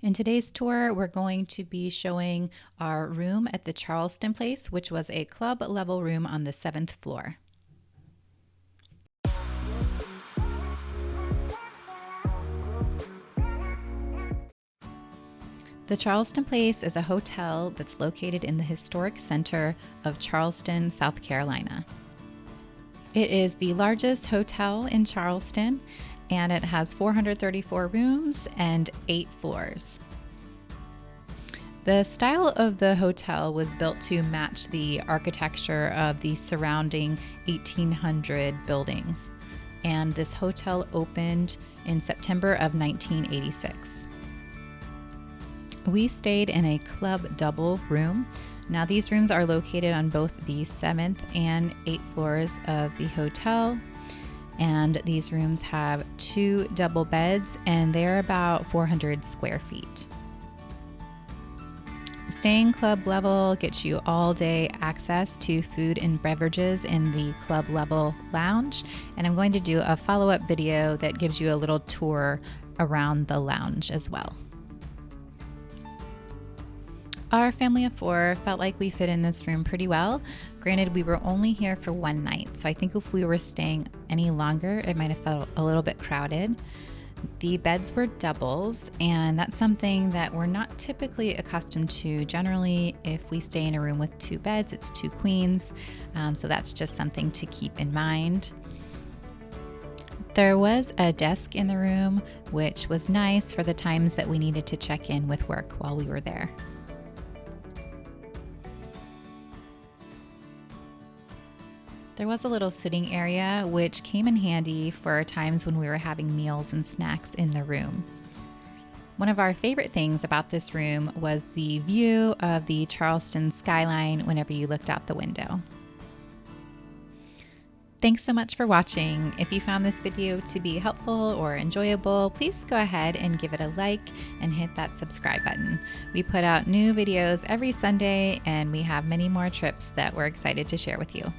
In today's tour, we're going to be showing our room at the Charleston Place, which was a club level room on the 7th floor. The Charleston Place is a hotel that's located in the historic center of Charleston, South Carolina. It is the largest hotel in Charleston, and it has 434 rooms and 8 floors. The style of the hotel was built to match the architecture of the surrounding 1800 buildings, and this hotel opened in September of 1986. We stayed in a club double room. Now these rooms are located on both the 7th and 8th floors of the hotel. And these rooms have 2 double beds and they're about 400 square feet. Staying club level gets you all day access to food and beverages in the club level lounge. And I'm going to do a follow-up video that gives you a little tour around the lounge as well. Our family of 4 felt like we fit in this room pretty well. Granted, we were only here for one night, so I think if we were staying any longer, it might have felt a little bit crowded. The beds were doubles, and that's something that we're not typically accustomed to. Generally, if we stay in a room with 2 beds, it's 2 queens, so that's just something to keep in mind. There was a desk in the room, which was nice for the times that we needed to check in with work while we were there. There was a little sitting area which came in handy for times when we were having meals and snacks in the room. One of our favorite things about this room was the view of the Charleston skyline whenever you looked out the window. Thanks so much for watching. If you found this video to be helpful or enjoyable, please go ahead and give it a like and hit that subscribe button. We put out new videos every Sunday and we have many more trips that we're excited to share with you.